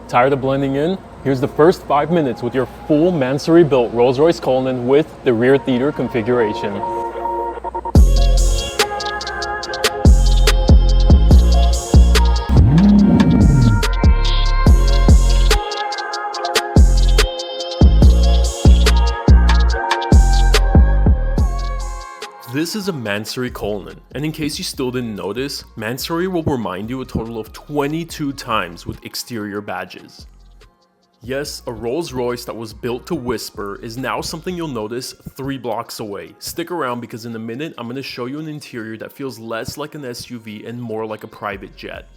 Tired of blending in? Here's the first 5 minutes with your full Mansory built Rolls-Royce Cullinan with the rear theater configuration. This is a Mansory Cullinan, and in case you still didn't notice, Mansory will remind you a total of 22 times with exterior badges. Yes, a Rolls-Royce that was built to whisper is now something you'll notice 3 blocks away. Stick around because in a minute I'm going to show you an interior that feels less like an SUV and more like a private jet.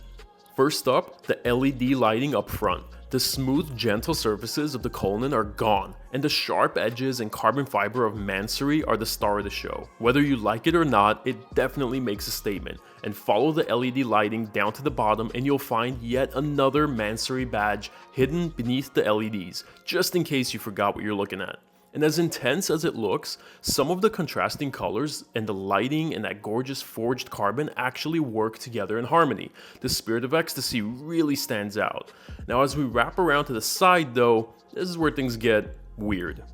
First up, the LED lighting up front. The smooth, gentle surfaces of the Cullinan are gone, and the sharp edges and carbon fiber of Mansory are the star of the show. Whether you like it or not, it definitely makes a statement. And follow the LED lighting down to the bottom and you'll find yet another Mansory badge hidden beneath the LEDs, just in case you forgot what you're looking at. And as intense as it looks, some of the contrasting colors and the lighting and that gorgeous forged carbon actually work together in harmony. The Spirit of Ecstasy really stands out. Now as we wrap around to the side though, this is where things get weird.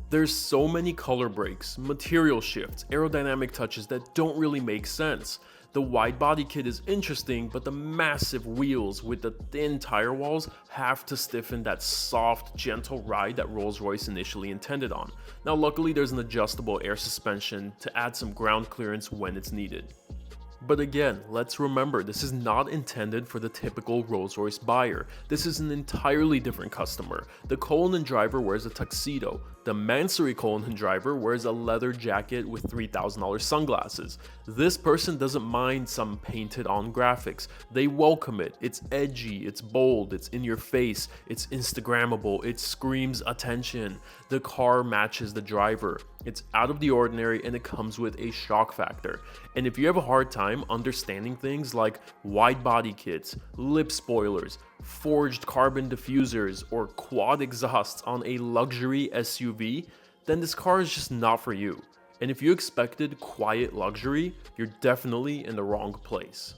There's so many color breaks, material shifts, aerodynamic touches that don't really make sense. The wide body kit is interesting, but the massive wheels with the thin tire walls have to stiffen that soft, gentle ride that Rolls-Royce initially intended on. Now luckily there's an adjustable air suspension to add some ground clearance when it's needed. But again, let's remember, this is not intended for the typical Rolls-Royce buyer. This is an entirely different customer. The Cullinan driver wears a tuxedo. The Mansory Cullinan driver wears a leather jacket with $3,000 sunglasses. This person doesn't mind some painted on graphics. They welcome it. It's edgy, it's bold, it's in your face, it's Instagrammable, it screams attention. The car matches the driver. It's out of the ordinary and it comes with a shock factor. And if you have a hard time understanding things like wide body kits, lip spoilers, forged carbon diffusers, or quad exhausts on a luxury SUV, then this car is just not for you. And if you expected quiet luxury, you're definitely in the wrong place.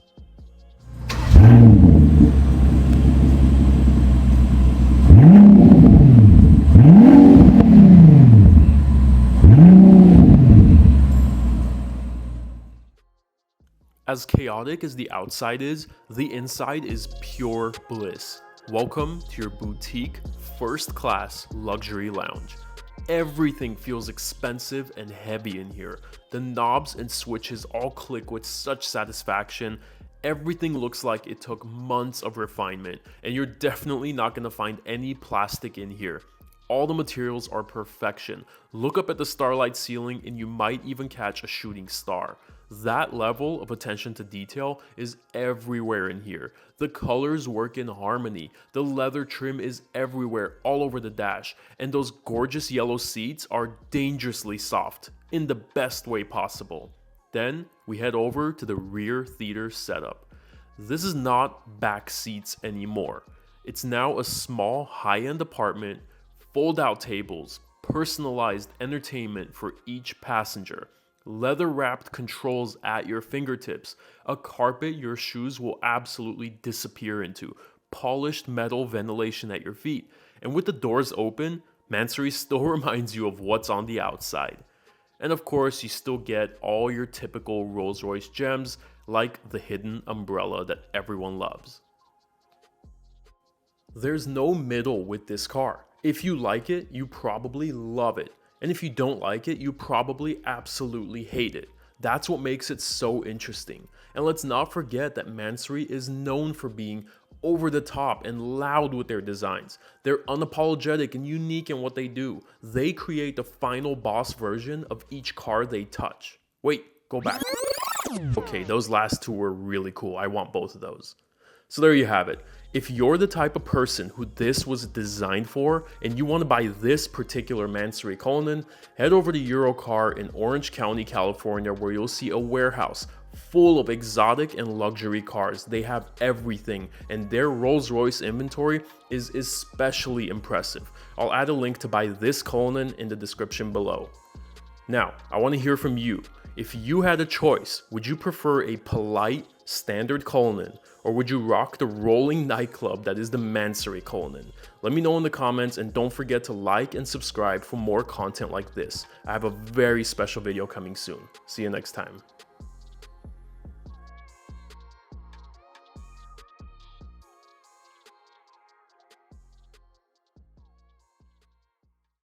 As chaotic as the outside is, the inside is pure bliss. Welcome to your boutique, first-class luxury lounge. Everything feels expensive and heavy in here. The knobs and switches all click with such satisfaction. Everything looks like it took months of refinement, and you're definitely not going to find any plastic in here. All the materials are perfection. Look up at the starlight ceiling and you might even catch a shooting star. That level of attention to detail is everywhere in here. The colors work in harmony. The leather trim is everywhere, all over the dash. And those gorgeous yellow seats are dangerously soft, in the best way possible. Then we head over to the rear theater setup. This is not back seats anymore. It's now a small high-end apartment, fold-out tables, personalized entertainment for each passenger, leather-wrapped controls at your fingertips, a carpet your shoes will absolutely disappear into, polished metal ventilation at your feet, and with the doors open, Mansory still reminds you of what's on the outside. And of course, you still get all your typical Rolls-Royce gems, like the hidden umbrella that everyone loves. There's no middle with this car. If you like it, you probably love it. And if you don't like it, you probably absolutely hate it. That's what makes it so interesting. And let's not forget that Mansory is known for being over the top and loud with their designs. They're unapologetic and unique in what they do. They create the final boss version of each car they touch. Wait, go back. Okay, those last two were really cool. I want both of those. So there you have it. If you're the type of person who this was designed for and you want to buy this particular Mansory Cullinan, head over to Eurocar in Orange County, California, where you'll see a warehouse full of exotic and luxury cars. They have everything, and their Rolls-Royce inventory is especially impressive. I'll add a link to buy this Cullinan in the description below. Now, I want to hear from you. If you had a choice, would you prefer a polite, standard Cullinan, or would you rock the rolling nightclub that is the Mansory Cullinan? Let me know in the comments, and don't forget to like and subscribe for more content like this. I have a very special video coming soon. See you next time.